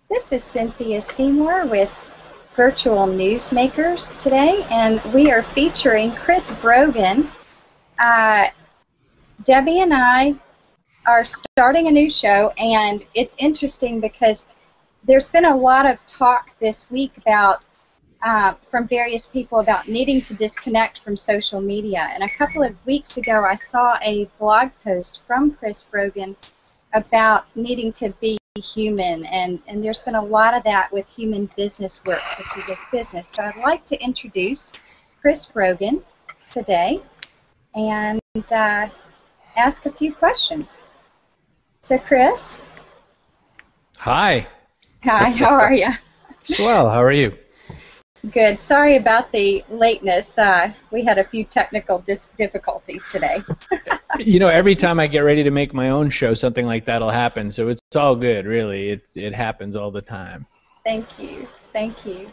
This is Cynthia Seymour with Virtual Newsmakers today, and we are featuring Chris Brogan. Debbie and I are starting a new show, and it's interesting because there's been a lot of talk this week about from various people about needing to disconnect from social media. And a couple of weeks ago, I saw a blog post from Chris Brogan about needing to be human, and there's been a lot of that with Human Business Works, which is his business. So I'd like to introduce Chris Brogan today and ask a few questions. So Chris. Hi. Hi, how are you? Swell, how are you? Good. Sorry about the lateness. We had a few technical difficulties today. You know, every time I get ready to make my own show, something like that will happen. So it's all good, really. It happens all the time. Thank you. Thank you.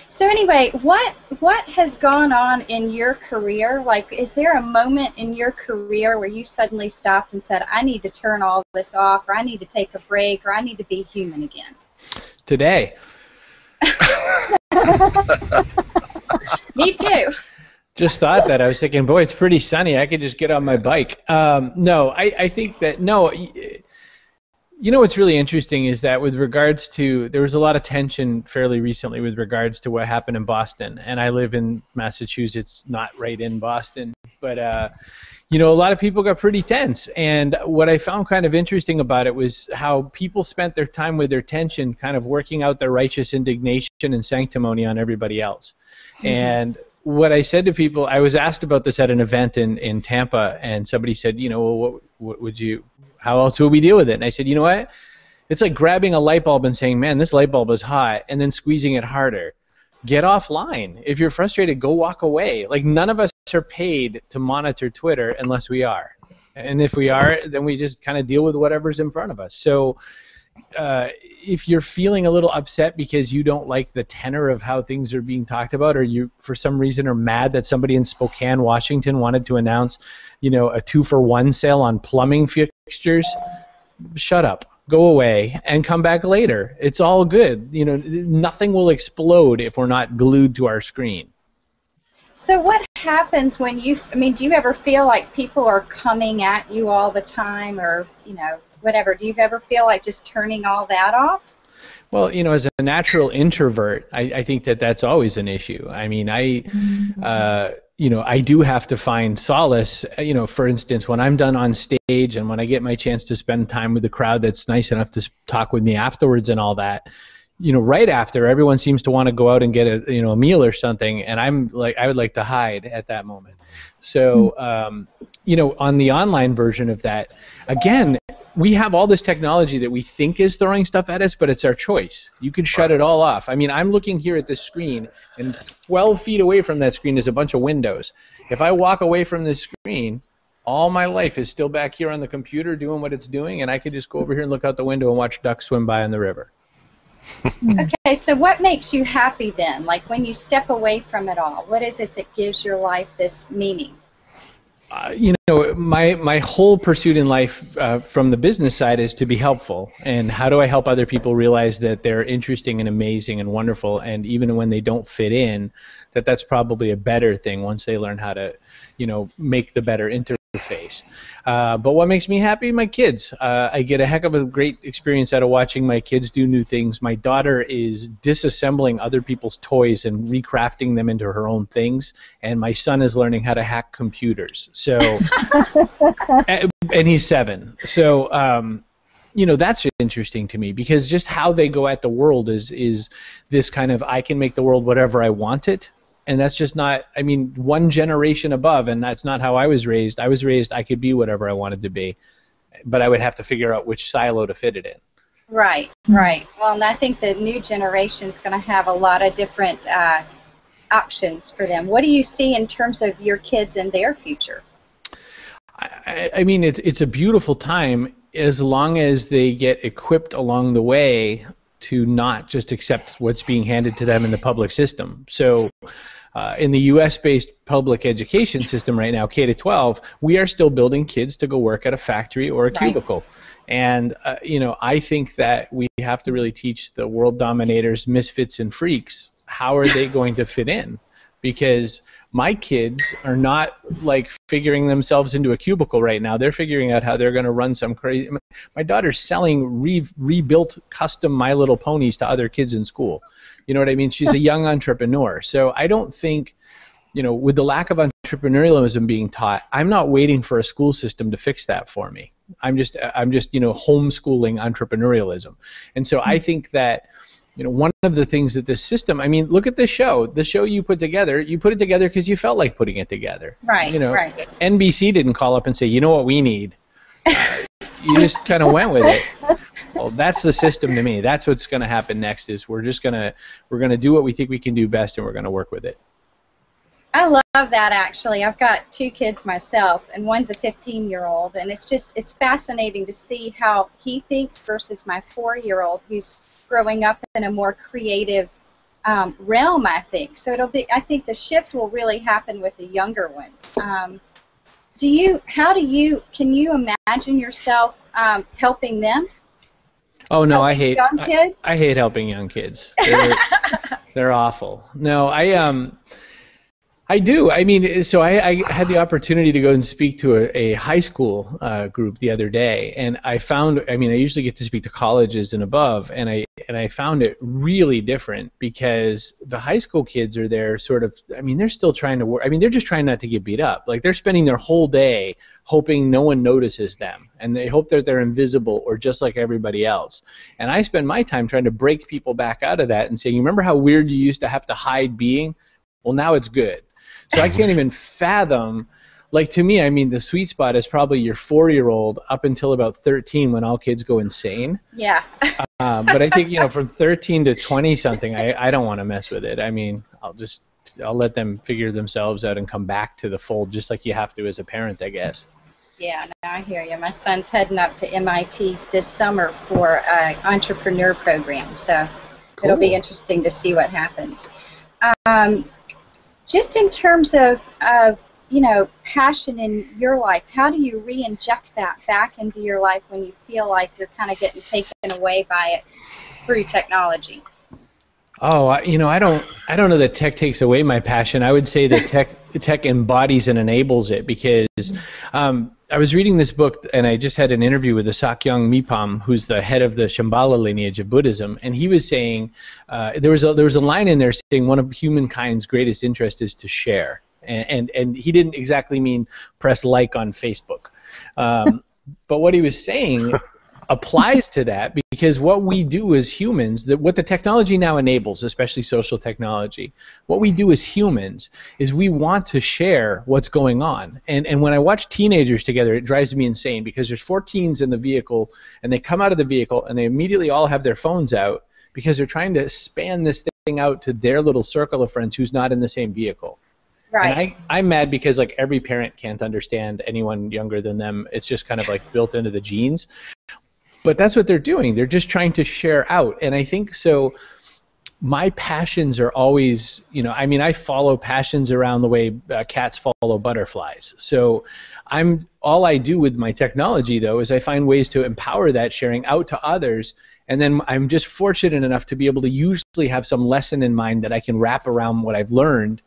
So anyway, what has gone on in your career? Like, is there a moment in your career where you suddenly stopped and said, I need to turn all this off, or I need to take a break, or I need to be human again? Today. Me too. Just thought that. I was thinking, boy, it's pretty sunny. I could just get on my bike. No, I think that, no. You know what's really interesting is that with regards to, there was a lot of tension fairly recently with regards to what happened in Boston. And I live in Massachusetts, not right in Boston. But, you know, a lot of people got pretty tense. And what I found kind of interesting about it was how people spent their time with their tension kind of working out their righteous indignation and sanctimony on everybody else. Mm-hmm. And what I said to people, I was asked about this at an event in Tampa, and somebody said, you know, well, what would you, how else would we deal with it? And I said, you know what? It's like grabbing a light bulb and saying, man, this light bulb is hot, and then squeezing it harder. Get offline. If you're frustrated, go walk away. Like, none of us are paid to monitor Twitter unless we are. And if we are, then we just kind of deal with whatever's in front of us. So if you're feeling a little upset because you don't like the tenor of how things are being talked about, or you for some reason are mad that somebody in Spokane, Washington wanted to announce, you know, a 2-for-1 sale on plumbing fixtures, shut up, go away, and come back later. It's all good. You know, nothing will explode if we're not glued to our screen. So what happens when do you ever feel like people are coming at you all the time, or, you know, whatever? Do you ever feel like just turning all that off? Well, you know, as a natural introvert, I think that that's always an issue. I mean, you know, I do have to find solace. You know, for instance, when I'm done on stage and when I get my chance to spend time with the crowd that's nice enough to talk with me afterwards and all that, you know, right after, everyone seems to want to go out and get a meal or something, and I'm like, I would like to hide at that moment. So, you know, on the online version of that, again, we have all this technology that we think is throwing stuff at us, but it's our choice. You could shut it all off. I mean, I'm looking here at this screen, and 12 feet away from that screen is a bunch of windows. If I walk away from this screen, all my life is still back here on the computer doing what it's doing, and I could just go over here and look out the window and watch ducks swim by on the river. Okay, so what makes you happy then? Like, when you step away from it all, what is it that gives your life this meaning? You know, my whole pursuit in life from the business side is to be helpful. And how do I help other people realize that they're interesting and amazing and wonderful, and even when they don't fit in, that's probably a better thing once they learn how to, you know, make the better interface. But what makes me happy? My kids. I get a heck of a great experience out of watching my kids do new things. My daughter is disassembling other people's toys and recrafting them into her own things, and my son is learning how to hack computers. So, and he's 7. So, you know, that's interesting to me, because just how they go at the world is this kind of, I can make the world whatever I want it. And that's just not, I mean, one generation above, and that's not how I was raised. I was raised, I could be whatever I wanted to be, but I would have to figure out which silo to fit it in. Right, right. Well, and I think the new generation is going to have a lot of different options for them. What do you see in terms of your kids and their future? I mean, it's a beautiful time as long as they get equipped along the way to not just accept what's being handed to them in the public system. So in the U.S.-based public education system right now, K to 12, we are still building kids to go work at a factory or a cubicle. And, I think that we have to really teach the world dominators, misfits, and freaks, how are they going to fit in? Because my kids are not like figuring themselves into a cubicle right now. They're figuring out how they're going to run some crazy. My daughter's selling rebuilt custom My Little Ponies to other kids in school. You know what I mean? She's a young entrepreneur. So I don't think, with the lack of entrepreneurialism being taught, I'm not waiting for a school system to fix that for me. I'm just homeschooling entrepreneurialism. And so I think that, one of the things that this system, look at this show. The show you put it together because you felt like putting it together. Right, right. NBC didn't call up and say, you know what we need? You just kind of went with it. Well, that's the system to me. That's what's going to happen next is we're going to do what we think we can do best, and we're going to work with it. I love that, actually. I've got 2 kids myself, and one's a 15-year-old, and it's fascinating to see how he thinks versus my 4-year-old who's growing up in a more creative realm, I think. So I think the shift will really happen with the younger ones. Can you imagine yourself helping them? Oh no, I hate young kids. I hate helping young kids. They're awful. No, I do. So I had the opportunity to go and speak to a high school group the other day, and I found, I usually get to speak to colleges and above, and I found it really different because the high school kids are there sort of, they're still trying to work. They're just trying not to get beat up. Like, they're spending their whole day hoping no one notices them, and they hope that they're invisible or just like everybody else. And I spend my time trying to break people back out of that and saying, you remember how weird you used to have to hide being? Well, now it's good. So I can't even fathom, like, to me, the sweet spot is probably your 4-year-old up until about 13 when all kids go insane. Yeah. But I think, from 13 to 20-something, I don't want to mess with it. I'll let them figure themselves out and come back to the fold just like you have to as a parent, I guess. Yeah, no, I hear you. My son's heading up to MIT this summer for an entrepreneur program, so It'll be interesting to see what happens. Just in terms of passion in your life, how do you re-inject that back into your life when you feel like you're kind of getting taken away by it through technology? Oh, I don't know that tech takes away my passion. I would say that tech embodies and enables it, because I was reading this book and I just had an interview with the Sakyong Mipam, who's the head of the Shambhala lineage of Buddhism, and he was saying there was a line in there saying one of humankind's greatest interests is to share, and he didn't exactly mean press like on Facebook, but what he was saying applies to that, because what we do as humans, what the technology now enables, especially social technology, what we do as humans is we want to share what's going on. And when I watch teenagers together, it drives me insane, because there's 4 teens in the vehicle, and they come out of the vehicle and they immediately all have their phones out because they're trying to span this thing out to their little circle of friends who's not in the same vehicle. Right. And I'm mad because like every parent can't understand anyone younger than them. It's just kind of like built into the genes. But that's what they're doing. They're just trying to share out. And I think so my passions are always, I follow passions around the way cats follow butterflies. So all I do with my technology, though, is I find ways to empower that sharing out to others. And then I'm just fortunate enough to be able to usually have some lesson in mind that I can wrap around what I've learned,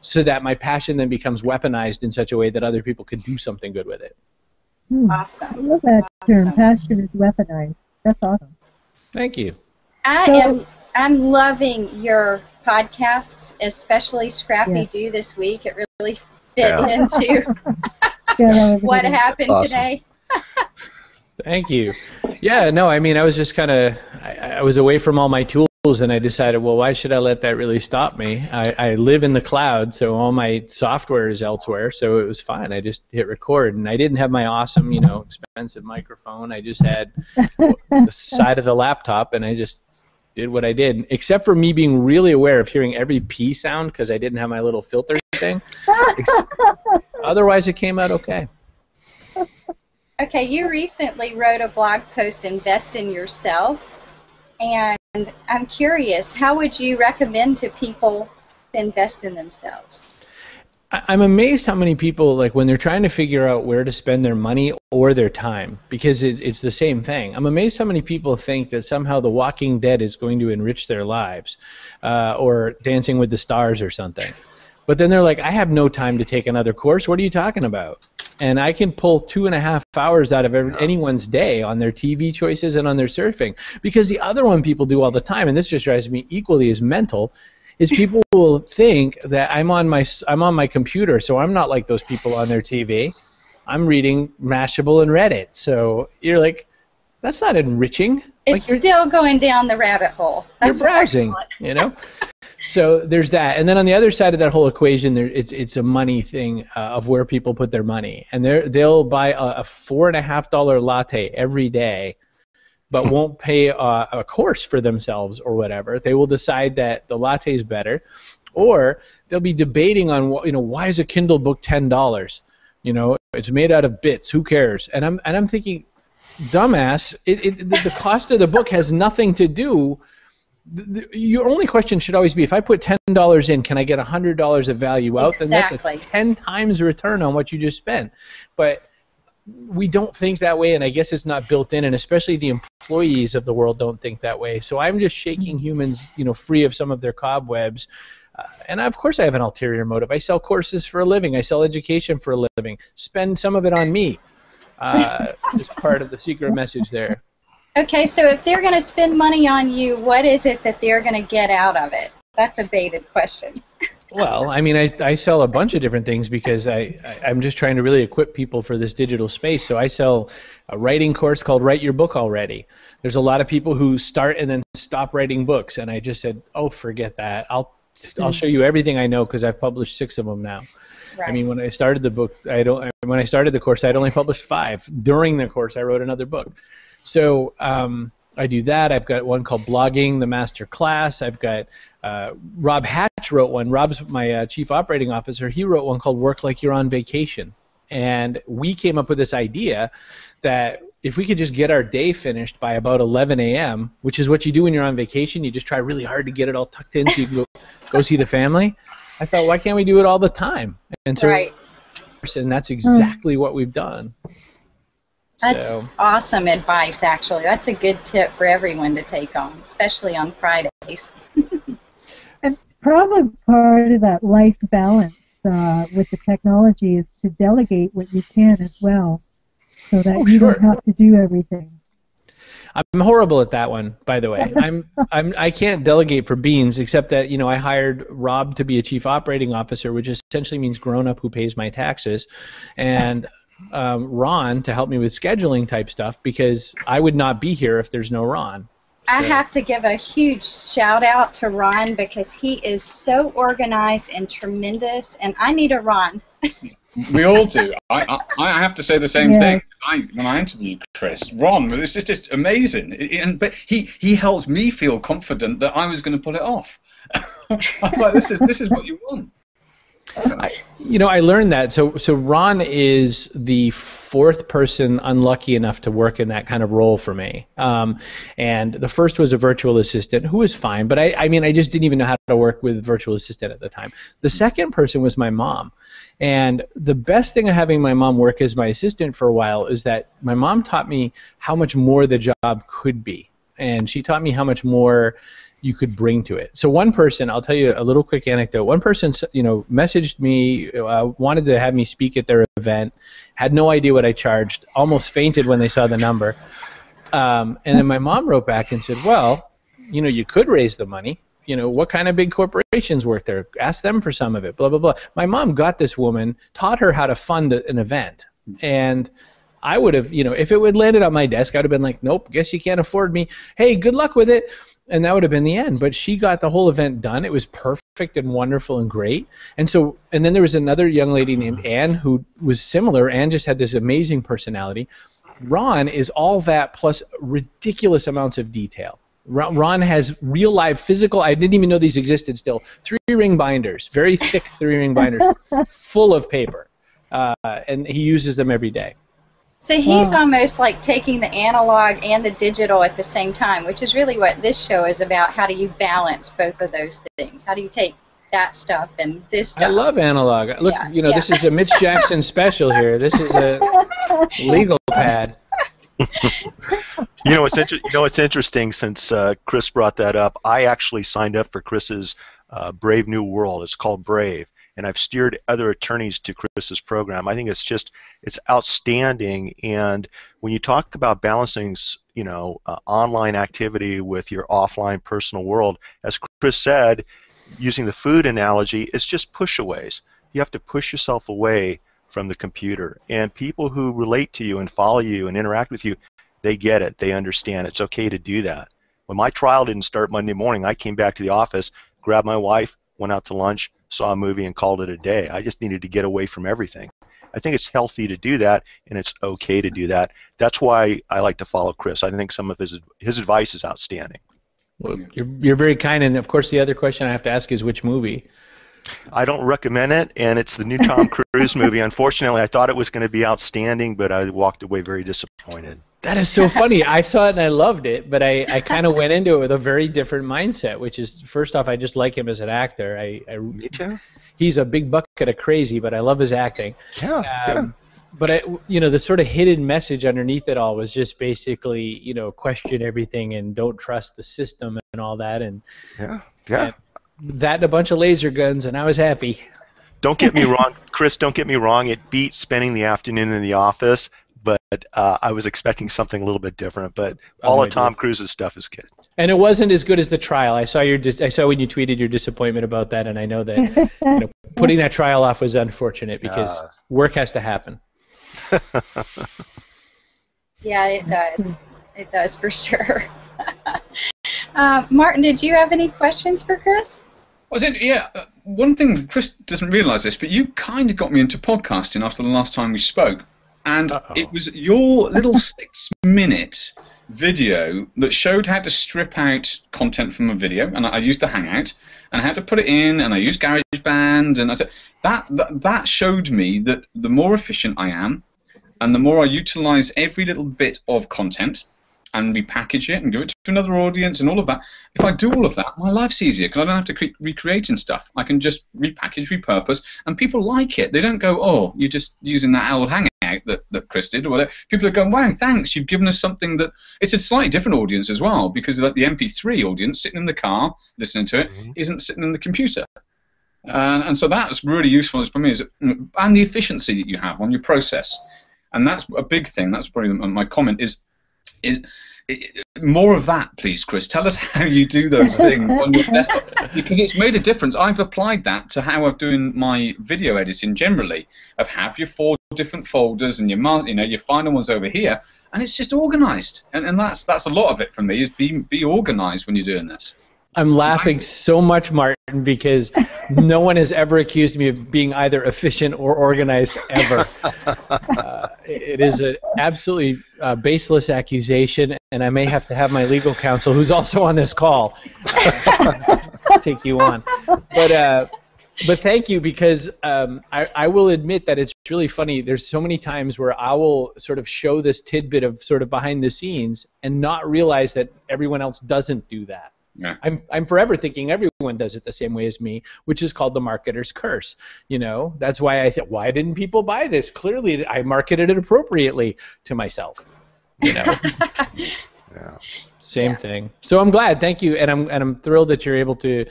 so that my passion then becomes weaponized in such a way that other people can do something good with it. Awesome. I love that term, passion is weaponized. That's awesome. Thank you. I'm loving your podcasts, especially Scrappy Doo this week. It really fit into what happened today. Thank you. Yeah, no, I was just kind of, I was away from all my tools, and I decided, well, why should I let that really stop me? I live in the cloud, so all my software is elsewhere, so it was fine. I just hit record, and I didn't have my awesome, expensive microphone. I just had the side of the laptop, and I just did what I did, except for me being really aware of hearing every P sound because I didn't have my little filter thing. Otherwise, it came out okay. Okay, you recently wrote a blog post, Invest in Yourself, and I'm curious, how would you recommend to people invest in themselves. I'm amazed how many people, like when they're trying to figure out where to spend their money or their time, because it's the same thing. I'm amazed how many people think that somehow The Walking Dead is going to enrich their lives, or Dancing with the Stars or something. But then they're like, I have no time to take another course. What are you talking about? And I can pull 2.5 hours out of anyone's day on their TV choices and on their surfing. Because the other one people do all the time, and this just drives me equally as mental, is people will think that I'm on my computer, so I'm not like those people on their TV. I'm reading Mashable and Reddit. So you're like, that's not enriching. It's like still going down the rabbit hole. That's you're browsing, you know? So there's that. And then on the other side of that whole equation, it's a money thing of where people put their money. And they'll buy a $4.50 latte every day, but won't pay a course for themselves or whatever. They will decide that the latte is better, or they'll be debating on why is a Kindle book $10? It's made out of bits. Who cares? And I'm thinking, dumbass. The cost of the book has nothing to do. Your only question should always be, if I put $10 in, can I get $100 of value out? Exactly. Then that's a 10 times return on what you just spent. But we don't think that way, and I guess it's not built in, and especially the employees of the world don't think that way. So I'm just shaking humans, free of some of their cobwebs. And of course I have an ulterior motive. I sell courses for a living. I sell education for a living. Spend some of it on me. Is part of the secret message there. Okay, so if they're going to spend money on you, what is it that they're going to get out of it? That's a baited question. Well, I mean, I sell a bunch of different things because I'm just trying to really equip people for this digital space. So I sell a writing course called Write Your Book Already. There's a lot of people who start and then stop writing books, and I just said, oh, forget that. I'll show you everything I know because I've published 6 of them now. Right. I mean, when I started the book, when I started the course, I'd only published 5. During the course, I wrote another book. So I do that. I've got one called Blogging, the Master Class. I've got Rob Hatch wrote one. Rob's my chief operating officer. He wrote one called Work Like You're on Vacation. And we came up with this idea that if we could just get our day finished by about 11 a.m., which is what you do when you're on vacation, you just try really hard to get it all tucked in so you can go see the family. I thought, why can't we do it all the time? And so, right. And that's exactly what we've done. That's awesome advice, actually. That's a good tip for everyone to take on, especially on Fridays. And probably part of that life balance with the technology is to delegate what you can as well, so that you don't have to do everything. I'm horrible at that one, by the way. I can't delegate for beans, except that I hired Rob to be a chief operating officer, which essentially means grown up who pays my taxes, and Ron to help me with scheduling type stuff, because I would not be here if there's no Ron. So. I have to give a huge shout out to Ron because he is so organized and tremendous, and I need a Ron. We all do. I have to say the same thing. When I interviewed Chris, Ron, it's just amazing. But he helped me feel confident that I was going to pull it off. I was like, this is what you want. I learned that. So Ron is the 4th person unlucky enough to work in that kind of role for me. And the first was a virtual assistant who was fine, but I just didn't even know how to work with virtual assistant at the time. The second person was my mom. And the best thing of having my mom work as my assistant for a while is that my mom taught me how much more the job could be. And she taught me how much more you could bring to it. So one person, I'll tell you a little quick anecdote. One person, messaged me, wanted to have me speak at their event, had no idea what I charged, almost fainted when they saw the number. And then my mom wrote back and said, well, you could raise the money. What kind of big corporations work there? Ask them for some of it, blah, blah, blah. My mom got this woman, taught her how to fund an event. And I would have, if it would landed on my desk, I would have been like, nope, guess you can't afford me. Hey, good luck with it. And that would have been the end. But she got the whole event done. It was perfect and wonderful and great. And then there was another young lady named Anne who was similar. Anne just had this amazing personality. Ron is all that plus ridiculous amounts of detail. Ron has real live physical, I didn't even know these existed still, 3-ring binders, very thick 3-ring binders, full of paper. And he uses them every day. So he's almost like taking the analog and the digital at the same time, which is really what this show is about. How do you balance both of those things? How do you take that stuff and this stuff. I love analog. Look, this is a Mitch Jackson special here. This is a legal pad. It's interesting since Chris brought that up. I actually signed up for Chris's Brave New World. It's called Brave, and I've steered other attorneys to Chris's program. I think it's outstanding. And when you talk about balancing, online activity with your offline personal world, as Chris said, using the food analogy, it's just push-aways. You have to push yourself away from the computer. And people who relate to you and follow you and interact with you, they get it. They understand. It's okay to do that. When my trial didn't start Monday morning, I came back to the office, grabbed my wife, went out to lunch, saw a movie, and called it a day. I just needed to get away from everything. I think it's healthy to do that, and it's okay to do that. That's why I like to follow Chris. I think some of his advice is outstanding. Well, you're very kind, and of course the other question I have to ask is which movie? I don't recommend it, and it's the new Tom Cruise movie. Unfortunately, I thought it was going to be outstanding, but I walked away very disappointed. That is so funny. I saw it and I loved it, but I kind of went into it with a very different mindset, which is, first off, I just like him as an actor. Me too. He's a big bucket of crazy, but I love his acting. Yeah. But the sort of hidden message underneath it all was just basically, question everything and don't trust the system and all that. And yeah. That and a bunch of laser guns, and I was happy. Don't get me wrong, Chris, don't get me wrong. It beat spending the afternoon in the office, but I was expecting something a little bit different. But all of Tom Cruise's stuff is good. And it wasn't as good as the trial. I saw when you tweeted your disappointment about that, and I know that putting that trial off was unfortunate because work has to happen. Yeah, it does. It does for sure. Martin, did you have any questions for Chris? One thing, Chris doesn't realize this, but you kind of got me into podcasting after the last time we spoke. And it was your little 6-minute video that showed how to strip out content from a video. And I used the Hangout, and I had to put it in, and I used GarageBand. And that showed me that the more efficient I am, and the more I utilize every little bit of content, and repackage it and give it to another audience and all of that. If I do all of that, my life's easier because I don't have to keep recreating stuff. I can just repackage, repurpose, and people like it. They don't go, oh, you're just using that old Hangout that Chris did or whatever. People are going, wow, thanks, you've given us something that... It's a slightly different audience as well because like the MP3 audience sitting in the car listening to it isn't sitting in the computer. And so that's really useful for me, and the efficiency that you have on your process. And that's a big thing. That's probably my comment is more of that, please, Chris. Tell us how you do those things on your desktop, because it's made a difference. I've applied that to how I'm doing my video editing generally. Of have your 4 different folders and your final ones over here, and it's just organized. And that's a lot of it for me is be organized when you're doing this. I'm laughing so much, Martin, because no one has ever accused me of being either efficient or organized ever. It is an absolutely baseless accusation, and I may have to have my legal counsel, who's also on this call, take you on. But thank you, because I will admit that it's really funny. There's so many times where I will sort of show this tidbit of sort of behind the scenes and not realize that everyone else doesn't do that. Yeah. I'm forever thinking everyone does it the same way as me, which is called the marketer's curse. That's why I thought, why didn't people buy this? Clearly, I marketed it appropriately to myself. Yeah. Same thing. So I'm glad. Thank you, and I'm thrilled that you're able to,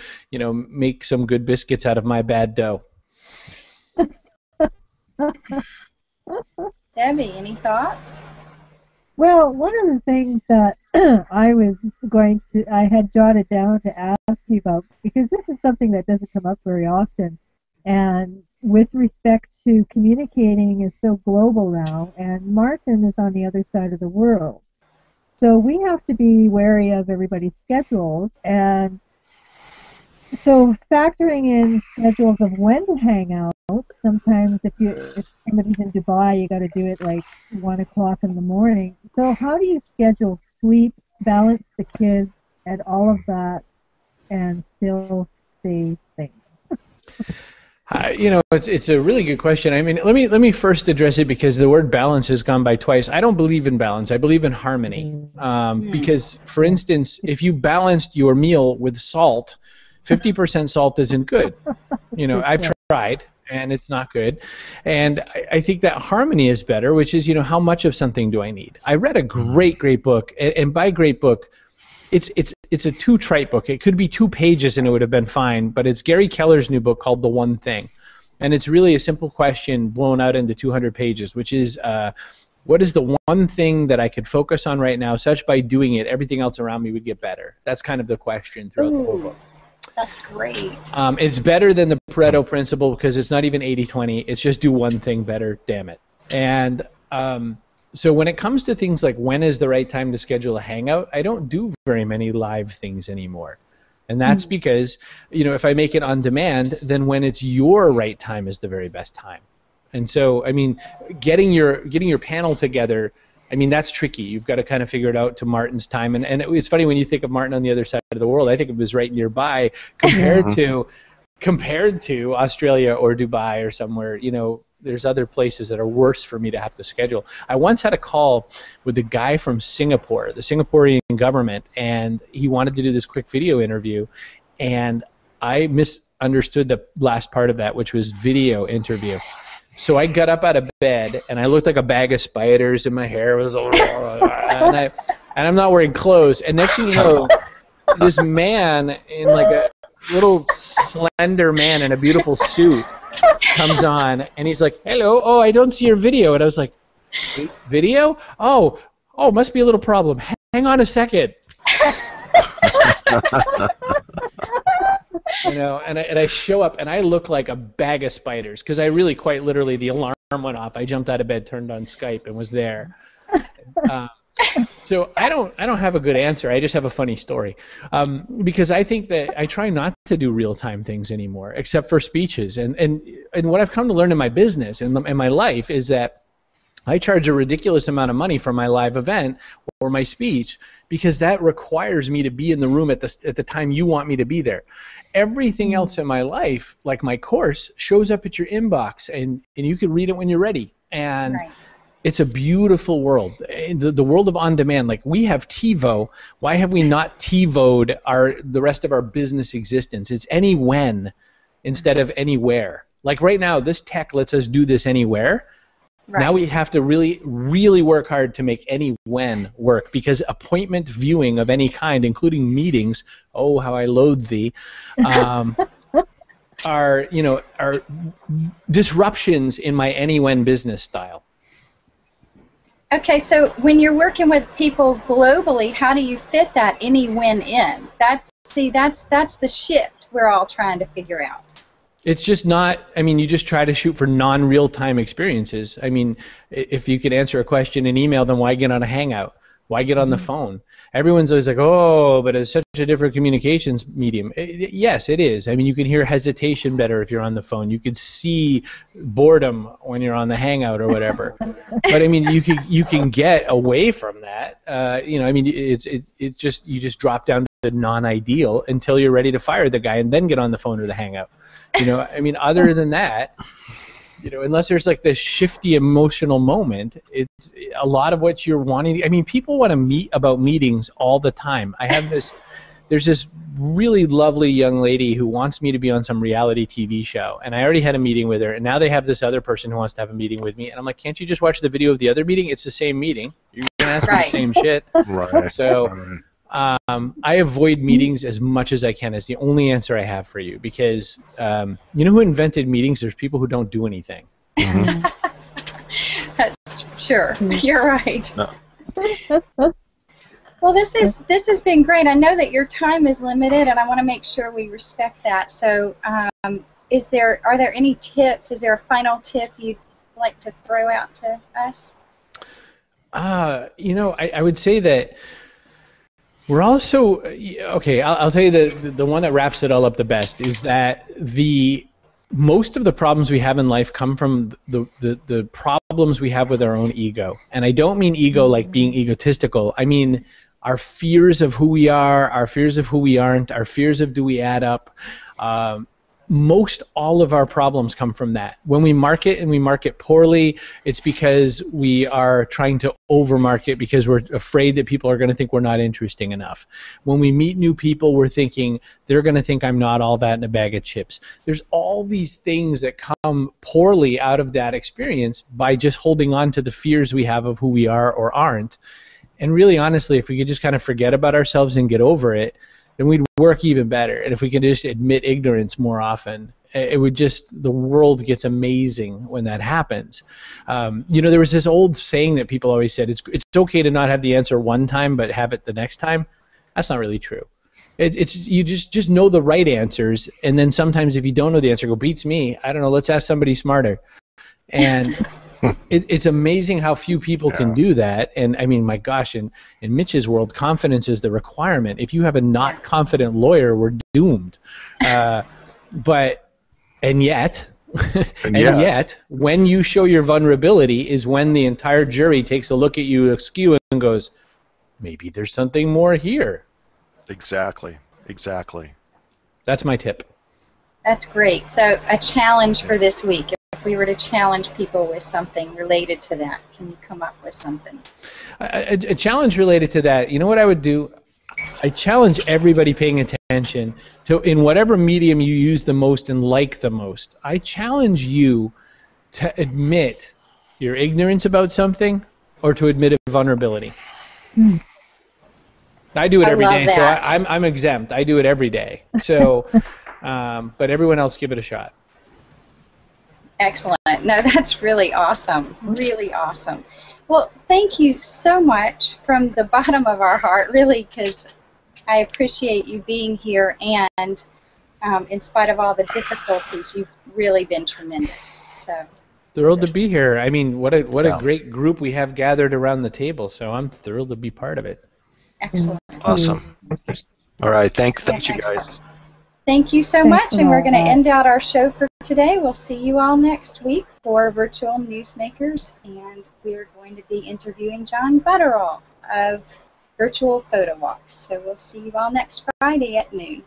make some good biscuits out of my bad dough. Debbie, any thoughts? Well, one of the things that I had jotted down to ask you about, because this is something that doesn't come up very often, and with respect to communicating is so global now, and Martin is on the other side of the world. So we have to be wary of everybody's schedules, and so factoring in schedules of when to hang out. Sometimes if somebody's in Dubai, you got to do it like 1 o'clock in the morning. So how do you schedule sleep, balance the kids, and all of that, and still stay sane? It's a really good question. I mean, let me first address it because the word balance has gone by twice. I don't believe in balance. I believe in harmony. Because, for instance, if you balanced your meal with salt, 50% salt isn't good. I've tried, and it's not good. And I think that harmony is better, which is, how much of something do I need? I read a great book, and by great book, it's a too trite book. It could be 2 pages and it would have been fine, but it's Gary Keller's new book called The One Thing. And it's really a simple question blown out into 200 pages, which is, what is the one thing that I could focus on right now, such by doing it, everything else around me would get better? That's kind of the question throughout the whole book. That's great. It's better than the Pareto principle because it's not even 80-20. It's just do one thing better, damn it. And so when it comes to things like when is the right time to schedule a hangout, I don't do very many live things anymore. And that's because, if I make it on demand, then when it's your right time is the very best time. And so, getting your panel together, that's tricky. You've got to kind of figure it out to Martin's time. And it's funny when you think of Martin on the other side of the world, I think of him as right nearby compared to Australia or Dubai or somewhere, there's other places that are worse for me to have to schedule. I once had a call with a guy from Singapore, the Singaporean government, and he wanted to do this quick video interview, and I misunderstood the last part of that, which was video interview. So I got up out of bed, and I looked like a bag of spiders, and my hair was all, and I'm not wearing clothes. And next thing you know, this man in like a little slender man in a beautiful suit comes on, and he's like, "Hello, oh, I don't see your video." And I was like, "Video? Oh, must be a little problem. Hang on a second." And I show up, and I look like a bag of spiders because I really, quite literally, the alarm went off. I jumped out of bed, turned on Skype, and was there. So I don't have a good answer. I just have a funny story, because I think that I try not to do real-time things anymore, except for speeches. And what I've come to learn in my business and in my life is that I charge a ridiculous amount of money for my live event or my speech because that requires me to be in the room at the time you want me to be there. Everything else in my life, like my course, shows up at your inbox, and you can read it when you're ready. And right. It's a beautiful world. The world of on-demand. Like, we have TiVo. Why have we not TiVo'd the rest of our business existence? It's any when instead of anywhere. Like right now, this tech lets us do this anywhere. Right. Now we have to really, really work hard to make any when work, because appointment viewing of any kind, including meetings, oh, how I loathe thee, are disruptions in my any when business style. Okay, so when you're working with people globally, how do you fit that any when in? That's the shift we're all trying to figure out. It's just not, you just try to shoot for non-real-time experiences. If you could answer a question in email, then why get on a Hangout? Why get on the phone? Everyone's always like, oh, but it's such a different communications medium. Yes, it is. You can hear hesitation better if you're on the phone. You could see boredom when you're on the Hangout or whatever. But you can get away from that. It's just, you just drop down to non-ideal until you're ready to fire the guy and then get on the phone or the Hangout. Other than that, unless there's like this shifty emotional moment, it's a lot of what you're wanting. People want to meet about meetings all the time. There's this really lovely young lady who wants me to be on some reality TV show, and I already had a meeting with her, and now they have this other person who wants to have a meeting with me, and I'm like, can't you just watch the video of the other meeting? It's the same meeting. You can ask me the same shit. Right. So I avoid meetings as much as I can. It's the only answer I have for you, because you know who invented meetings? There's people who don't do anything. Mm-hmm. That's sure. You're right. No. Well, this has been great. I know that your time is limited, and I want to make sure we respect that. So, are there any tips? Is there a final tip you'd like to throw out to us? I would say that we're also, okay, I'll tell you the one that wraps it all up the best is that most of the problems we have in life come from the problems we have with our own ego. And I don't mean ego like being egotistical. I mean our fears of who we are, our fears of who we aren't, our fears of do we add up, most all of our problems come from that. When we market and we market poorly, it's because we are trying to overmarket because we're afraid that people are going to think we're not interesting enough. When we meet new people, we're thinking they're going to think I'm not all that in a bag of chips. There's all these things that come poorly out of that experience by just holding on to the fears we have of who we are or aren't. And really, honestly, if we could just kind of forget about ourselves and get over it, then we'd work even better. And if we could just admit ignorance more often, it would just, the world gets amazing when that happens. There was this old saying that people always said, it's okay to not have the answer one time, but have it the next time. That's not really true. You just know the right answers, and then sometimes if you don't know the answer, go, beats me. I don't know, let's ask somebody smarter. And it's amazing how few people can do that. And I mean, my gosh, in Mitch's world, confidence is the requirement. If you have a not confident lawyer, we're doomed. And yet, when you show your vulnerability is when the entire jury takes a look at you askew and goes, maybe there's something more here. Exactly. That's my tip. That's great. So a challenge for this week. If we were to challenge people with something related to that, can you come up with something? A challenge related to that, you know what I would do? I challenge everybody paying attention to, in whatever medium you use the most and like the most, I challenge you to admit your ignorance about something or to admit a vulnerability. I do it every day, so I'm exempt. I do it every day. So, but everyone else, give it a shot. Excellent. No, that's really awesome. Really awesome. Well, thank you so much from the bottom of our heart, really, because I appreciate you being here, and in spite of all the difficulties, you've really been tremendous. So thrilled to be here. I mean, what a great group we have gathered around the table, so I'm thrilled to be part of it. Excellent. Awesome. All right. Thank you, guys. Thank you so much, and we're going to end out our show for today. We'll see you all next week for Virtual Newsmakers, and we're going to be interviewing John Butterall of Virtual Photo Walks. So we'll see you all next Friday at noon.